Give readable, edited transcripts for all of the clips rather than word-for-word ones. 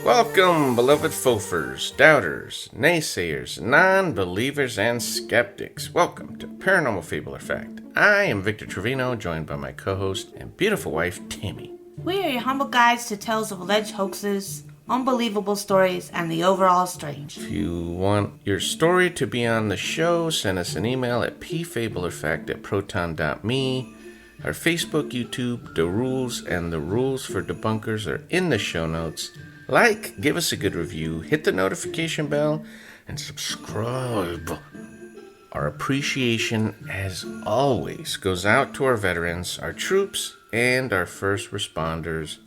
Welcome, beloved fofers, doubters, naysayers, non-believers, and skeptics. Welcome to Paranormal Fable or Fact. I am Victor Trevino, joined by my co-host and beautiful wife, Tammy. We are your humble guides to tales of alleged hoaxes, unbelievable stories, and the overall strange. If you want your story to be on the show, send us an email at pfableorfact@proton.me. Our Facebook, YouTube, the rules, and the rules for debunkers are in the show notes. Like, give us a good review, hit the notification bell, and subscribe. Our appreciation, as always, goes out to our veterans, our troops, and our first responders.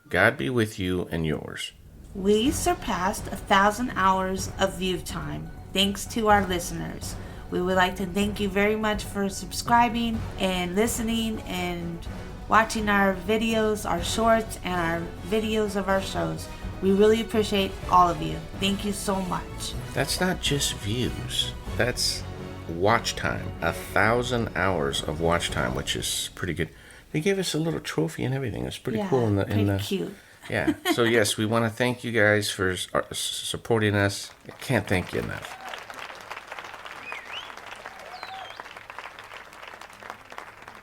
God be with you and yours. We surpassed 1,000 hours of view time, thanks to our listeners. We would like to thank you very much for subscribing and listening and watching our videos, our shorts, and our videos of our shows. We really appreciate all of you. Thank you so much. That's not just views. That's watch time. 1,000 hours of watch time, which is pretty good. They gave us a little trophy and everything. It's pretty cool. Pretty cute. Yeah. So yes, we want to thank you guys for supporting us. I can't thank you enough.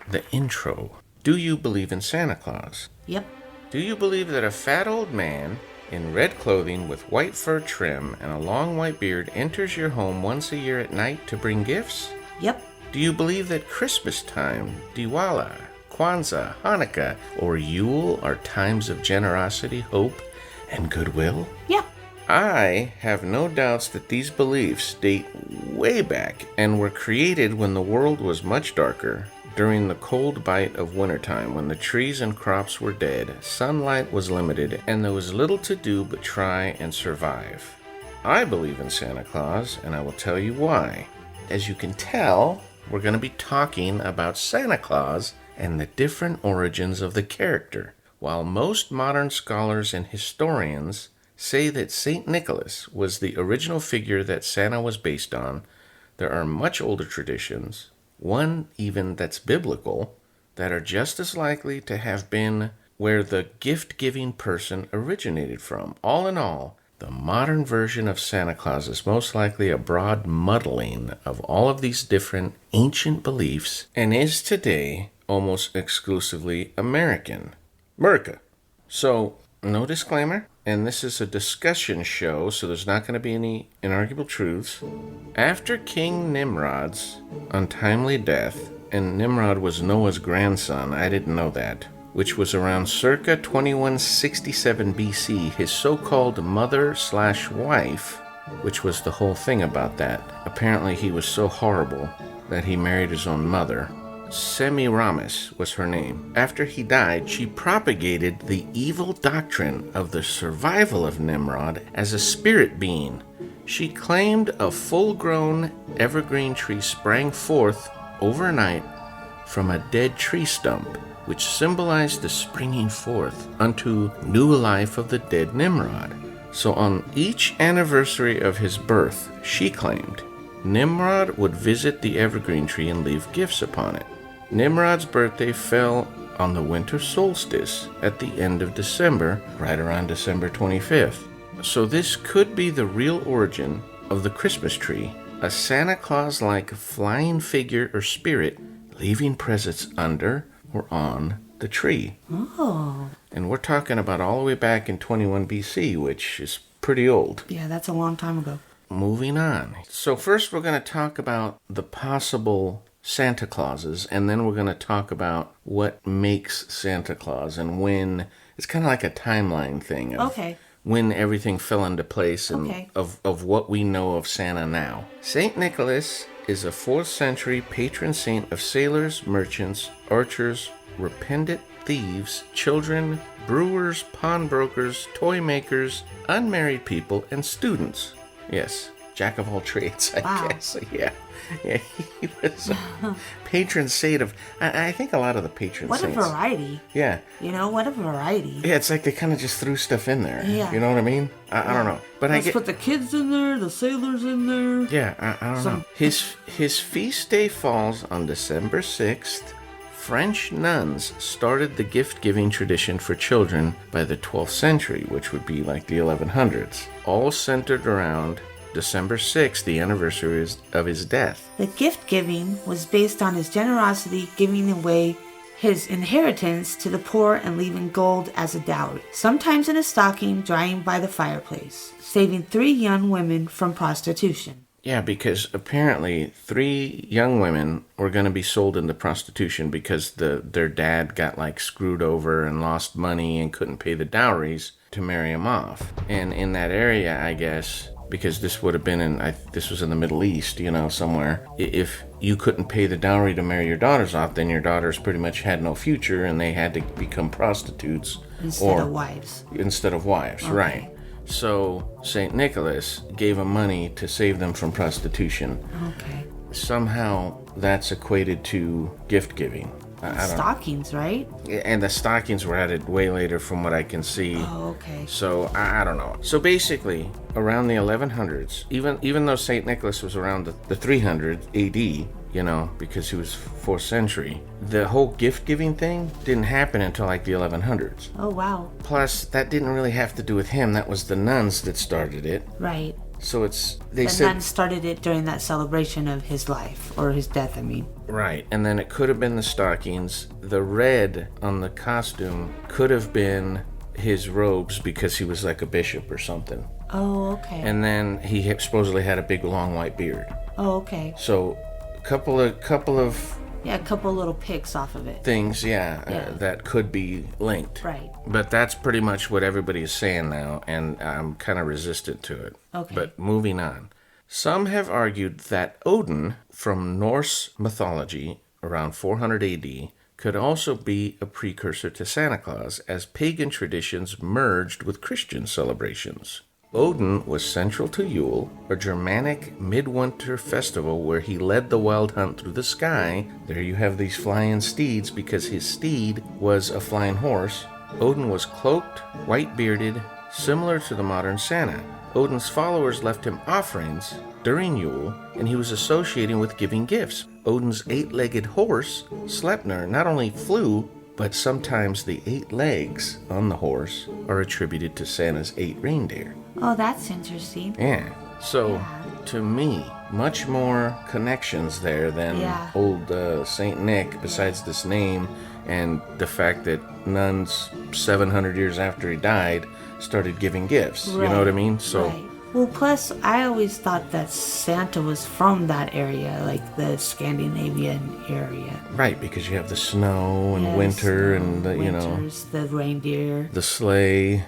The intro. Do you believe in Santa Claus? Yep. Do you believe that a fat old man in red clothing with white fur trim and a long white beard enters your home once a year at night to bring gifts? Yep. Do you believe that Christmas time, Diwali, Kwanzaa, Hanukkah, or Yule are times of generosity, hope, and goodwill? Yep. I have no doubts that these beliefs date way back and were created when the world was much darker, during the cold bite of wintertime when the trees and crops were dead, sunlight was limited, and there was little to do but try and survive. I believe in Santa Claus, and I will tell you why. As you can tell, we're going to be talking about Santa Claus and the different origins of the character. While most modern scholars and historians say that St. Nicholas was the original figure that Santa was based on, there are much older traditions, one even that's biblical, that are just as likely to have been where the gift-giving person originated from. All in all, the modern version of Santa Claus is most likely a broad muddling of all of these different ancient beliefs and is today almost exclusively American. America. So, no disclaimer, and this is a discussion show, so there's not going to be any inarguable truths. After King Nimrod's untimely death, and Nimrod was Noah's grandson, I didn't know that, which was around circa 2167 BC, his so-called mother/wife, which was the whole thing about that. Apparently he was so horrible that he married his own mother. Semiramis was her name. After he died, she propagated the evil doctrine of the survival of Nimrod as a spirit being. She claimed a full-grown evergreen tree sprang forth overnight from a dead tree stump, which symbolized the springing forth unto new life of the dead Nimrod. So on each anniversary of his birth, she claimed, Nimrod would visit the evergreen tree and leave gifts upon it. Nimrod's birthday fell on the winter solstice at the end of December, right around December 25th. So this could be the real origin of the Christmas tree, a Santa Claus-like flying figure or spirit leaving presents under or on the tree. Oh. And we're talking about all the way back in 21 BC, which is pretty old. Yeah, that's a long time ago. Moving on. So first we're going to talk about the possible Santa Clauses, and then we're going to talk about what makes Santa Claus and when. It's kind of like a timeline thing of when everything fell into place and of what we know of Santa now. St. Nicholas is a 4th century patron saint of sailors, merchants, archers, repentant thieves, children, brewers, pawnbrokers, toy makers, unmarried people, and students. Yes, jack of all trades, I guess. Yeah, he was a patron saint of, I think a lot of the patron saints. What a variety. Yeah. You know, what a variety. Yeah, it's like they kind of just threw stuff in there. Yeah. You know what I mean? I don't know. But Let's put the kids in there, the sailors in there. Yeah, I don't know. His feast day falls on December 6th, French nuns started the gift-giving tradition for children by the 12th century, which would be like the 1100s, all centered around December 6th, the anniversary of his death. The gift giving was based on his generosity, giving away his inheritance to the poor and leaving gold as a dowry, sometimes in a stocking drying by the fireplace, saving 3 young women from prostitution. Yeah, because apparently 3 young women were going to be sold into prostitution because their dad got like screwed over and lost money and couldn't pay the dowries to marry him off. And in that area, I guess, because this would have been this was in the Middle East, somewhere. If you couldn't pay the dowry to marry your daughters off, then your daughters pretty much had no future and they had to become prostitutes. Instead of wives. Instead of wives, Okay. right. So St. Nicholas gave them money to save them from prostitution. Okay. Somehow that's equated to gift giving. I don't Stockings, right? know. And the stockings were added way later from what I can see. Oh, okay. So I don't know. So basically, around the 1100s, even though St. Nicholas was around the 300 AD, because he was 4th century, the whole gift-giving thing didn't happen until like the 1100s. Oh, wow. Plus, that didn't really have to do with him. That was the nuns that started it. Right. So they The said... nuns started it during that celebration of his life, or his death, I mean. Right, and then it could have been the stockings. The red on the costume could have been his robes because he was like a bishop or something. Oh, okay. And then he supposedly had a big long white beard. Oh, okay. So a couple of Yeah, a couple little pics off of it. things, Yeah. that could be linked. Right. But that's pretty much what everybody is saying now, and I'm kind of resistant to it. Okay. But moving on. Some have argued that Odin, from Norse mythology around 400 AD, could also be a precursor to Santa Claus, as pagan traditions merged with Christian celebrations. Odin was central to Yule, a Germanic midwinter festival where he led the wild hunt through the sky. There you have these flying steeds because his steed was a flying horse. Odin was cloaked, white-bearded, similar to the modern Santa. Odin's followers left him offerings during Yule, and he was associating with giving gifts. Odin's 8-legged horse, Sleipnir, not only flew, but sometimes the 8 legs on the horse are attributed to Santa's 8 reindeer. Oh, that's interesting. Yeah. So, Yeah. to me, much more connections there than Yeah. old Saint Nick, besides this name and the fact that nuns 700 years after he died started giving gifts. You know what I mean? So, Right. Well, plus, I always thought that Santa was from that area, like the Scandinavian area. right, because you have the snow and Yes, winter the and winters, the reindeer. the sleigh.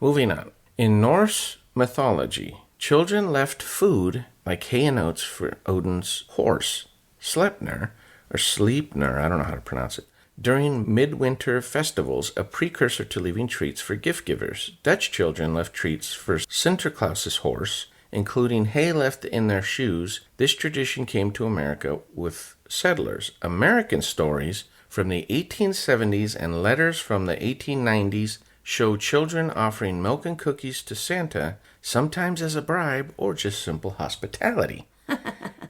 Moving on. In Norse mythology, children left food like hay and oats for Odin's horse, Sleipnir, or Sleipnir, I don't know how to pronounce it, during midwinter festivals, a precursor to leaving treats for gift givers. Dutch children left treats for Sinterklaas's horse, including hay left in their shoes. This tradition came to America with settlers. American stories from the 1870s and letters from the 1890s show children offering milk and cookies to Santa, sometimes as a bribe or just simple hospitality.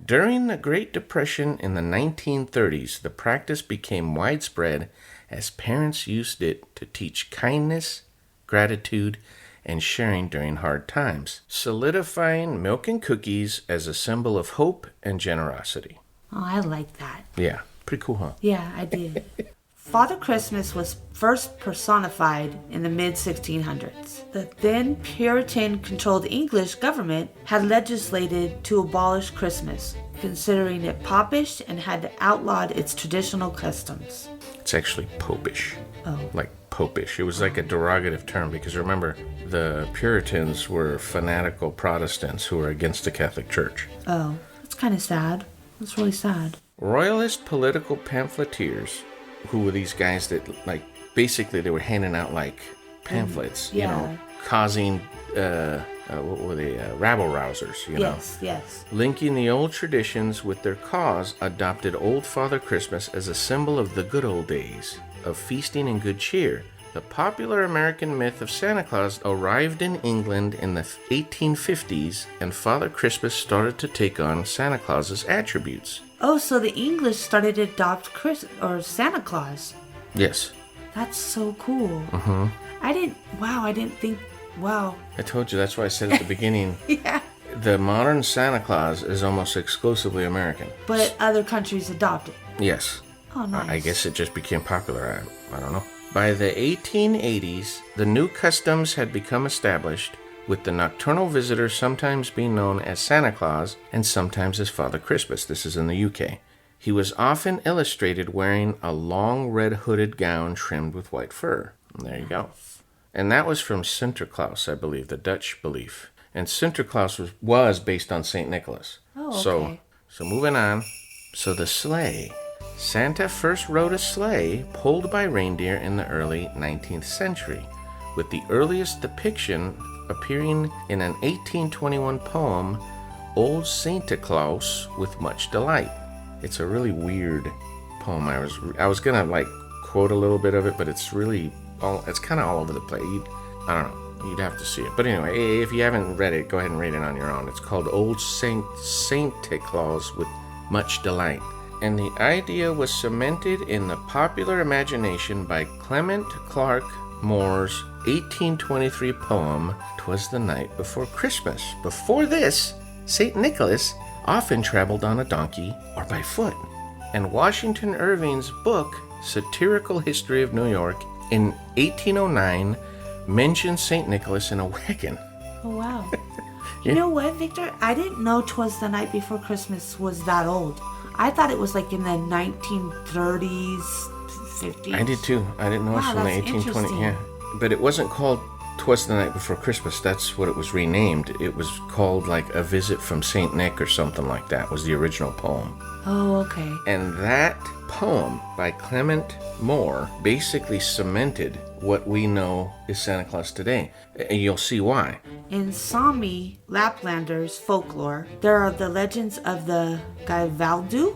During the Great Depression in the 1930s, the practice became widespread as parents used it to teach kindness, gratitude, and sharing during hard times, solidifying milk and cookies as a symbol of hope and generosity. Oh, I like that. Yeah, pretty cool, huh? Yeah, I did. Father Christmas was first personified in the mid-1600s. The then Puritan-controlled English government had legislated to abolish Christmas, considering it popish and had outlawed its traditional customs. It's actually popish. Oh. Like popish. It was like a derogative term because remember, the Puritans were fanatical Protestants who were against the Catholic Church. Oh, that's kind of sad. That's really sad. Royalist political pamphleteers, who were these guys that, like, basically they were handing out, like, pamphlets, yeah. causing, what were they, rabble-rousers, Yes. Linking the old traditions with their cause, adopted Old Father Christmas as a symbol of the good old days, of feasting and good cheer. The popular American myth of Santa Claus arrived in England in the 1850s, and Father Christmas started to take on Santa Claus's attributes. Oh, so the English started to adopt Santa Claus. Yes. That's so cool. Mm-hmm. I didn't think, wow. I told you, that's why I said at the beginning. Yeah. The modern Santa Claus is almost exclusively American. But other countries adopt it. Yes. Oh, nice. I guess it just became popular. I don't know. By the 1880s, the new customs had become established, with the nocturnal visitor sometimes being known as Santa Claus and sometimes as Father Christmas. This is in the UK. He was often illustrated wearing a long red hooded gown trimmed with white fur. And there you go. And that was from Santa Claus, I believe, the Dutch belief. And Santa Claus was based on St. Nicholas. Oh, okay. So moving on. So the sleigh. Santa first rode a sleigh pulled by reindeer in the early 19th century, with the earliest depiction appearing in an 1821 poem, Old Santa Claus with Much Delight. It's a really weird poem. I was gonna quote a little bit of it, but it's kind of all over the place. I don't know. You'd have to see it. But anyway, if you haven't read it, go ahead and read it on your own. It's called Old Santa Claus with Much Delight. And the idea was cemented in the popular imagination by Clement Clark Moore's 1823 poem, "'Twas the Night Before Christmas." Before this, St. Nicholas often traveled on a donkey or by foot. And Washington Irving's book, Satirical History of New York, in 1809, mentions St. Nicholas in a wagon. Oh, wow. Yeah. You know what, Victor? I didn't know "'Twas the Night Before Christmas" was that old. I thought it was in the 1930s, 50s. I did too. I didn't know it was from the 1820s. Yeah, but it wasn't called "'Twas the Night Before Christmas." That's what it was renamed. It was called "A Visit from Saint Nick" or something like that. Was the original poem. Oh, okay. And that poem by Clement Moore basically cemented what we know is Santa Claus today. And you'll see why. In Sami Laplanders folklore, there are the legends of the Gaivaldu,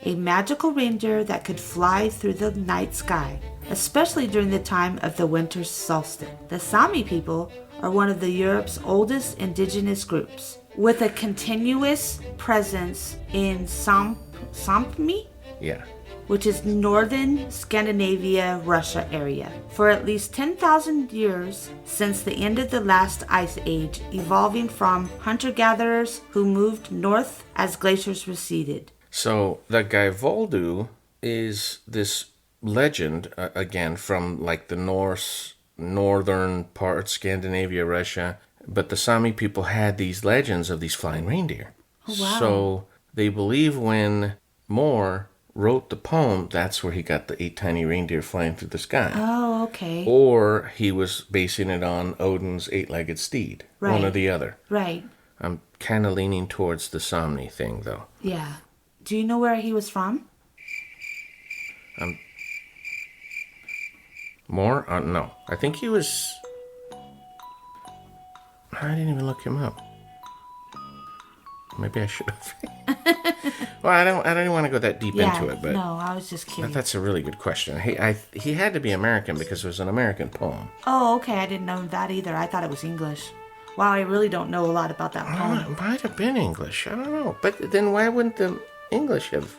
a magical reindeer that could fly through the night sky, especially during the time of the winter solstice. The Sami people are one of Europe's oldest indigenous groups, with a continuous presence in Sápmi, which is northern Scandinavia, Russia area, for at least 10,000 years since the end of the last ice age, evolving from hunter-gatherers who moved north as glaciers receded. So the Gaivaldu is this legend, again, from the northern part, Scandinavia, Russia. But the Sami people had these legends of these flying reindeer. Oh, wow. So they believe when Moore wrote the poem, that's where he got the 8 tiny reindeer flying through the sky. Oh, okay. Or he was basing it on Odin's 8-legged steed. Right. One or the other. Right. I'm kind of leaning towards the Sami thing, though. Yeah. Do you know where he was from? Moore? No. I think he was... I didn't even look him up. Maybe I should have. Well, I don't want to go that deep into it, but no, I was just curious. That's a really good question. He had to be American because it was an American poem. Oh, okay. I didn't know that either. I thought it was English. Wow, I really don't know a lot about that poem. It might have been English. I don't know. But then why wouldn't the English have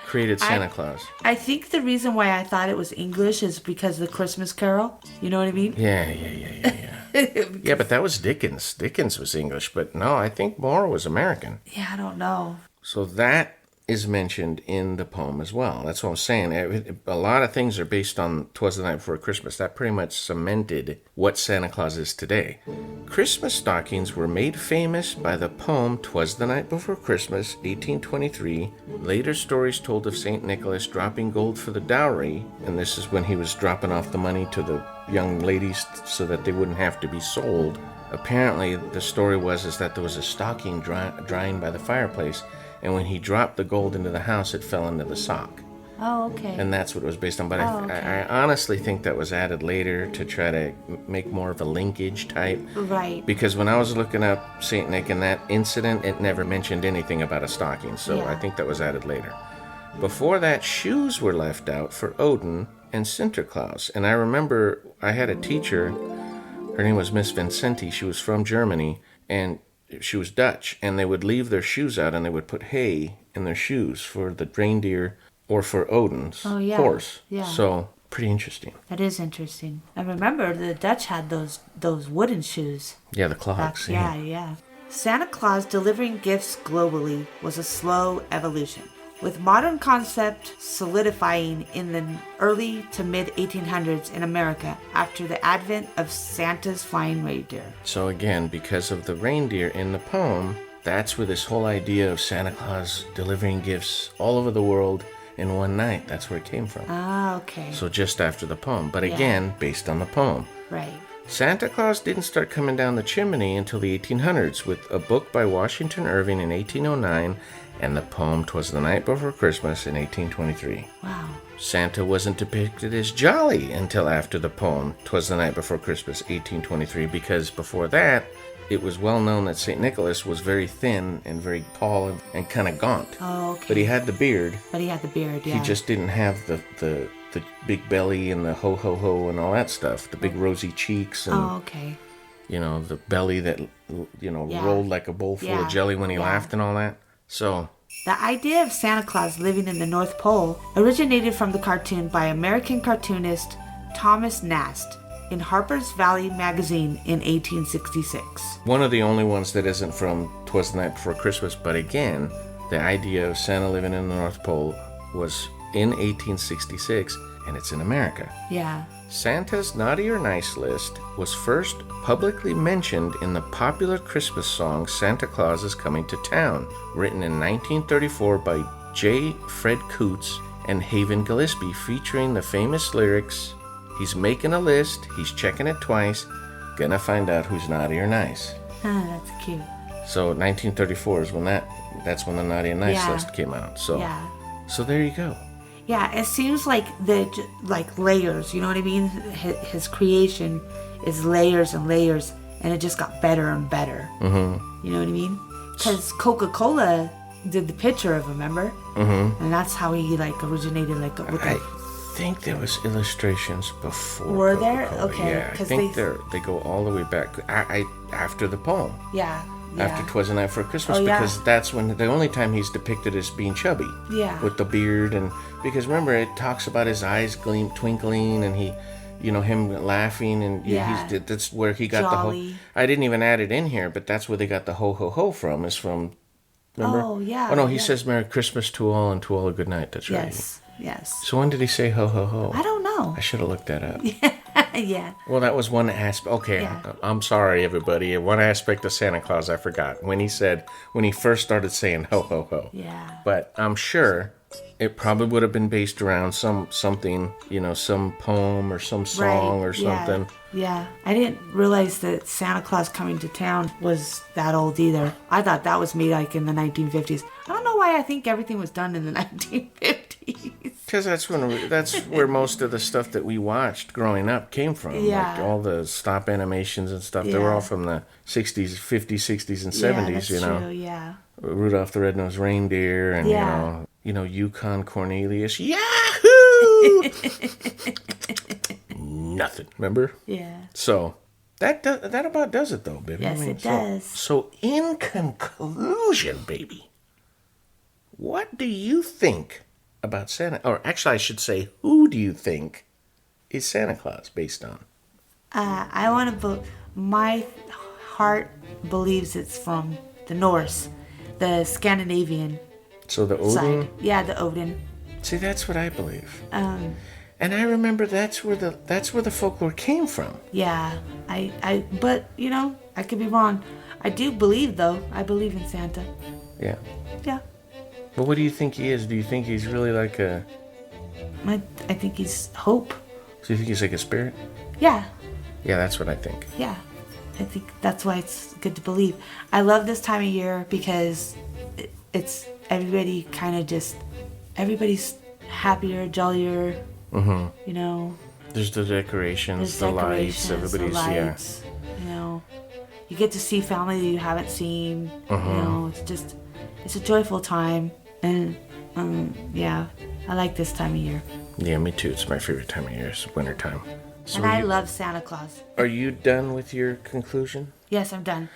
created Santa Claus? I think the reason why I thought it was English is because of the Christmas Carol. You know what I mean? Yeah. Yeah, but that was Dickens. Dickens was English, but no, I think Moore was American. Yeah, I don't know. So that is mentioned in the poem as well. That's what I'm saying. A lot of things are based on "'Twas the Night Before Christmas." That pretty much cemented what Santa Claus is today. Christmas stockings were made famous by the poem "'Twas the Night Before Christmas," 1823. Later stories told of St. Nicholas dropping gold for the dowry, and this is when he was dropping off the money to the young ladies so that they wouldn't have to be sold. Apparently, the story was that there was a stocking drying by the fireplace, and when he dropped the gold into the house, it fell into the sock. Oh, okay. And that's what it was based on. But okay. I honestly think that was added later to try to make more of a linkage type. Right. Because when I was looking up St. Nick and that incident, it never mentioned anything about a stocking. So yeah. I think that was added later. Before that, shoes were left out for Odin and Santa Claus. And I remember I had a teacher, her name was Miss Vincenti. She was from Germany, and she was Dutch, and they would leave their shoes out, and they would put hay in their shoes for the reindeer or for Odin's horse. Yeah. So pretty interesting. That is interesting. I remember the Dutch had those wooden shoes. Yeah, the clogs. Yeah. Santa Claus delivering gifts globally was a slow evolution, with modern concept solidifying in the early to mid 1800s in America after the advent of Santa's flying reindeer. So again, because of the reindeer in the poem, that's where this whole idea of Santa Claus delivering gifts all over the world in one night, that's where it came from. Ah, okay. So just after the poem, but again, based on the poem. Right. Santa Claus didn't start coming down the chimney until the 1800s with a book by Washington Irving in 1809 and the poem Twas the Night Before Christmas in 1823. Wow. Santa wasn't depicted as jolly until after the poem Twas the Night Before Christmas, 1823, because before that, it was well known that St. Nicholas was very thin and very tall and kind of gaunt. Oh, okay. But he had the beard. Yeah. He just didn't have the big belly and the ho-ho-ho and all that stuff. The big rosy cheeks and, the belly that, rolled like a bowl full of jelly when he laughed and all that. So the idea of Santa Claus living in the North Pole originated from the cartoon by American cartoonist Thomas Nast in Harper's Valley magazine in 1866. One of the only ones that isn't from Twas the Night Before Christmas, but again, the idea of Santa living in the North Pole was in 1866, and it's in America. Yeah. Santa's Naughty or Nice list was first publicly mentioned in the popular Christmas song Santa Claus is Coming to Town, written in 1934 by J. Fred Coots and Haven Gillespie, featuring the famous lyrics, "He's making a list, he's checking it twice, gonna find out who's naughty or nice." That's cute. So 1934 is when that's when the Naughty and Nice list came out. So there you go. Yeah, it seems like like layers, you know what I mean? His creation is layers and layers, and it just got better and better. Mm-hmm. You know what I mean? Because Coca-Cola did the picture of, remember? Mm-hmm. And that's how he originated with I think there was illustrations before. Were there? Coca-Cola. Okay. Yeah, I think they go all the way back. After the poem. Yeah. After Twas the Night Before Christmas, because that's when the only time he's depicted as being chubby. Yeah. With the beard because remember it talks about his eyes twinkling and he, him laughing and that's where he got Jolly. the ho. I didn't even add it in here, but that's where they got the ho ho ho from. Is from. Remember? Oh yeah. Oh no, he says Merry Christmas to all and to all a good night. That's right. Yes. So when did he say ho ho ho? I don't know. I should have looked that up. Yeah. Well, that was one aspect. Okay, Yeah. I'm sorry, everybody. One aspect of Santa Claus I forgot when he first started saying ho ho ho. Yeah. But I'm sure it probably would have been based around something, some poem or some song or something. Yeah. I didn't realize that Santa Claus Coming to Town was that old either. I thought that was made in the 1950s. I don't know why I think everything was done in the 1950s. Because that's where most of the stuff that we watched growing up came from. Yeah. Like all the stop animations and stuff. They were all from the 60s, 50s, 60s, and 70s, that's true, yeah. Rudolph the Red-Nosed Reindeer and, Yukon Cornelius. Yahoo! Nothing, remember? Yeah. So, that about does it, though, baby. Yes, it does. So, in conclusion, baby, what do you think about Santa? Or actually, I should say, who do you think is Santa Claus based on? I want to. My heart believes it's from the Norse, the Scandinavian. So the Odin. Side. Yeah, the Odin. See, that's what I believe. And I remember that's where the folklore came from. Yeah, but I could be wrong. I do believe though. I believe in Santa. Yeah. Yeah. But what do you think he is? Do you think he's really like a... I think he's hope. So you think he's like a spirit? Yeah. Yeah, that's what I think. Yeah. I think that's why it's good to believe. I love this time of year because it's everybody everybody's happier, jollier, mm-hmm. There's the decorations, the lights, everybody's, you get to see family that you haven't seen, it's a joyful time, and, I like this time of year. Yeah, me too. It's my favorite time of year. It's wintertime. So and I love Santa Claus. Are you done with your conclusion? Yes, I'm done.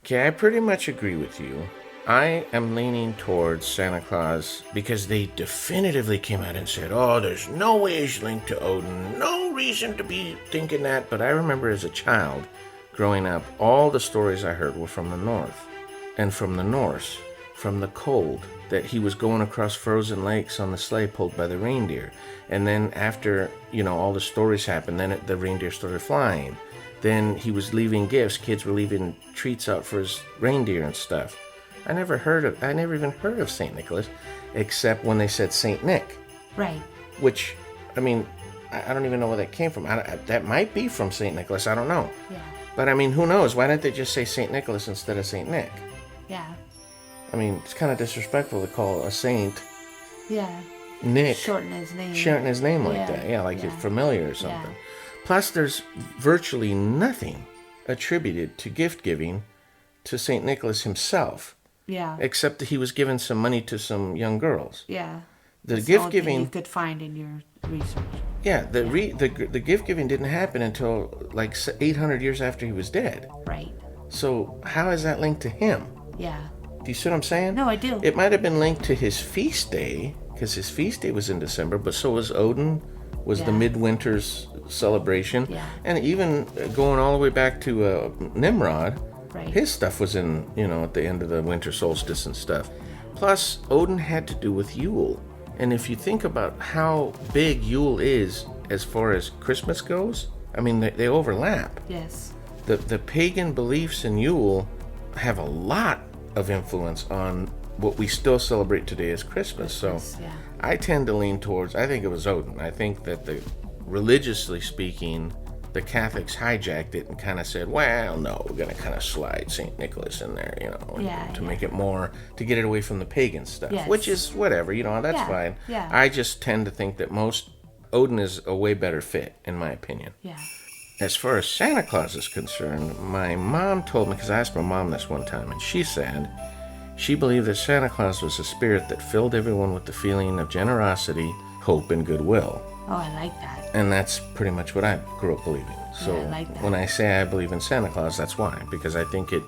Okay, I pretty much agree with you. I am leaning towards Santa Claus because they definitively came out and said, oh, there's no way he's linked to Odin. No reason to be thinking that. But I remember as a child growing up, all the stories I heard were from the North and from the Norse, from the cold, that he was going across frozen lakes on the sleigh pulled by the reindeer. And then after, all the stories happened, then the reindeer started flying. Then he was leaving gifts. Kids were leaving treats out for his reindeer and stuff. I never even heard of St. Nicholas, except when they said St. Nick. Right. Which, I don't even know where that came from. That might be from St. Nicholas. I don't know. Yeah. But, who knows? Why didn't they just say St. Nicholas instead of St. Nick? Yeah. It's kind of disrespectful to call a saint Nick. Shorten his name like that. Yeah, like it's familiar or something. Yeah. Plus, there's virtually nothing attributed to gift giving to St. Nicholas himself. Yeah. Except that he was giving some money to some young girls. Yeah. The That's gift the giving you could find in your research. Yeah, the gift giving didn't happen until like 800 years after he was dead. Right. So how is that linked to him? Yeah. Do you see what I'm saying? No, I do. It might have been linked to his feast day, because his feast day was in December, but so was Odin, was the midwinter's celebration. Yeah. And even going all the way back to Nimrod, right. His stuff was in, at the end of the winter solstice and stuff. Plus, Odin had to do with Yule. And if you think about how big Yule is as far as Christmas goes, they overlap. Yes. The pagan beliefs in Yule have a lot of influence on what we still celebrate today as Christmas. So yeah. I tend to lean towards, I think it was Odin. I think that religiously speaking, the Catholics hijacked it and kind of said, well, no, we're going to kind of slide St. Nicholas in there, to make it more, to get it away from the pagan stuff, yes. which is whatever, that's fine. Yeah. I just tend to think that Odin is a way better fit, in my opinion. Yeah. As far as Santa Claus is concerned, my mom told me, because I asked my mom this one time, and she said she believed that Santa Claus was a spirit that filled everyone with the feeling of generosity, hope, and goodwill. Oh, I like that. And that's pretty much what I grew up believing. So I like that. when I say I believe in Santa Claus, that's why. Because I think it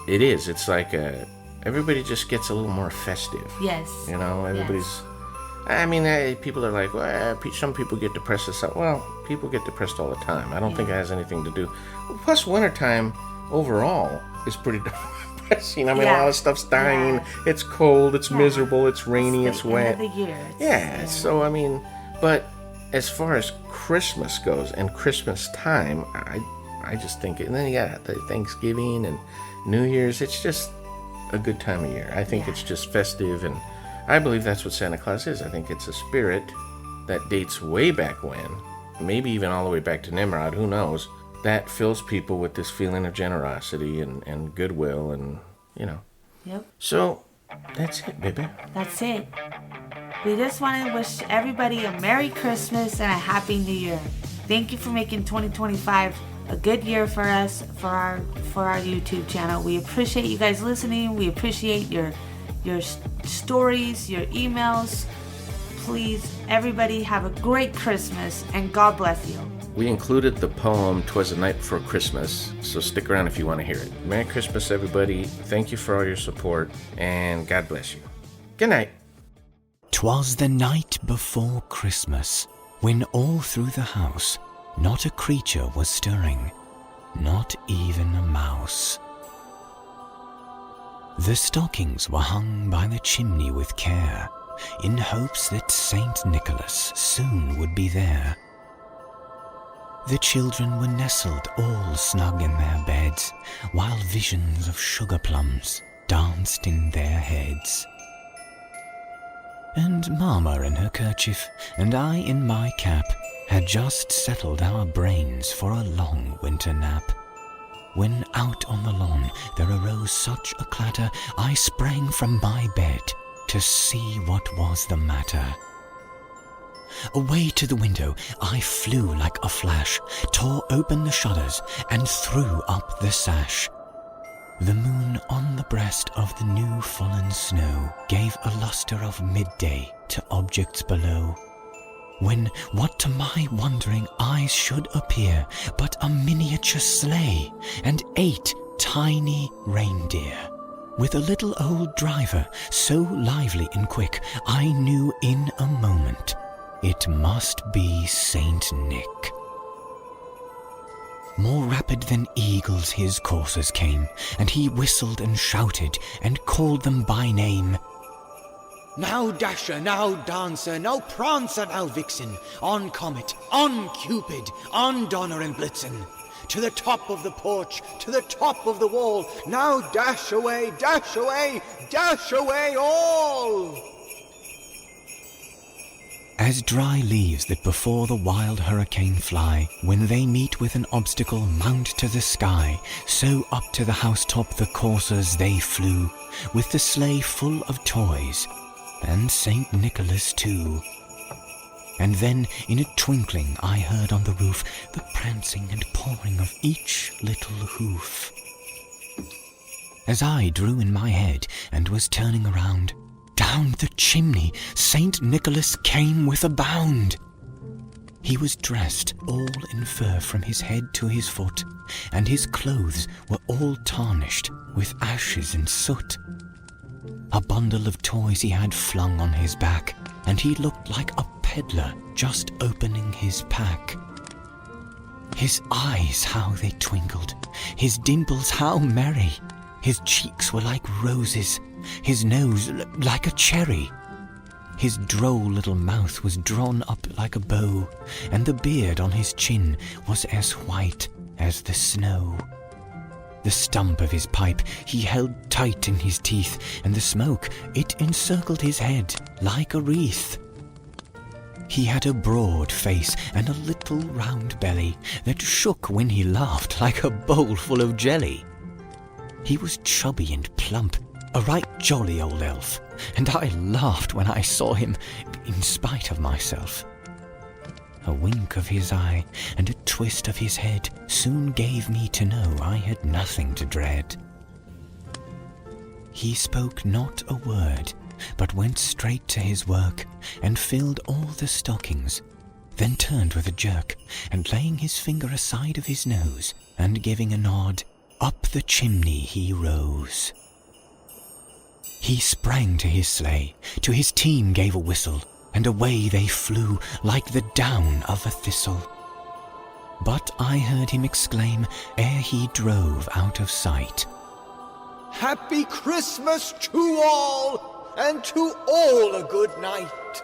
is. It's like everybody just gets a little more festive. Yes. Everybody's... Yes. People are like, well, some people get depressed. Well, people get depressed all the time. I don't think it has anything to do... Plus, wintertime overall is pretty depressing. A lot of stuff's dying. Yeah. It's cold. It's miserable. It's rainy. It's wet. End of the year. Yeah. So, but as far as Christmas goes and Christmas time, I just think... And then you got the Thanksgiving and New Year's. It's just a good time of year. I think it's just festive, and I believe that's what Santa Claus is. I think it's a spirit that dates way back when, maybe even all the way back to Nimrod, who knows, that fills people with this feeling of generosity and goodwill and, Yep. So, that's it, baby. That's it. We just want to wish everybody a Merry Christmas and a Happy New Year. Thank you for making 2025 a good year for us, for our YouTube channel. We appreciate you guys listening. We appreciate your stories, your emails. Please, everybody, have a great Christmas, and God bless you. We included the poem "'Twas the Night Before Christmas," so stick around if you want to hear it. Merry Christmas, everybody. Thank you for all your support, and God bless you. Good night. 'Twas the night before Christmas, when all through the house not a creature was stirring, not even a mouse. The stockings were hung by the chimney with care, in hopes that Saint Nicholas soon would be there. The children were nestled all snug in their beds, while visions of sugar plums danced in their heads. And Mama in her kerchief, and I in my cap, had just settled our brains for a long winter nap, when out on the lawn there arose such a clatter, I sprang from my bed to see what was the matter. Away to the window I flew like a flash, tore open the shutters and threw up the sash. The moon on the breast of the new fallen snow gave a lustre of midday to objects below, when what to my wondering eyes should appear but a miniature sleigh and 8 tiny reindeer, with a little old driver so lively and quick, I knew in a moment it must be Saint Nick. More rapid than eagles his coursers came, and he whistled and shouted and called them by name. Now Dasher, now Dancer, now Prancer, now Vixen, on Comet, on Cupid, on Donner and Blitzen. To the top of the porch, to the top of the wall, now dash away, dash away, dash away all! As dry leaves that before the wild hurricane fly, when they meet with an obstacle mount to the sky, so up to the housetop the coursers they flew, with the sleigh full of toys, and Saint Nicholas too. And then in a twinkling I heard on the roof the prancing and pawing of each little hoof. As I drew in my head and was turning around, down the chimney Saint Nicholas came with a bound. He was dressed all in fur from his head to his foot, and his clothes were all tarnished with ashes and soot. A bundle of toys he had flung on his back, and he looked like a peddler just opening his pack. His eyes, how they twinkled, his dimples how merry, his cheeks were like roses, his nose like a cherry. His droll little mouth was drawn up like a bow, and the beard on his chin was as white as the snow. The stump of his pipe he held tight in his teeth, and the smoke, it encircled his head like a wreath. He had a broad face and a little round belly that shook when he laughed like a bowl full of jelly. He was chubby and plump, a right jolly old elf, and I laughed when I saw him in spite of myself. A wink of his eye and a twist of his head soon gave me to know I had nothing to dread. He spoke not a word, but went straight to his work and filled all the stockings, then turned with a jerk, and laying his finger aside of his nose, and giving a nod, up the chimney he rose. He sprang to his sleigh, to his team gave a whistle, and away they flew like the down of a thistle. But I heard him exclaim ere he drove out of sight, Happy Christmas to all, and to all a good night.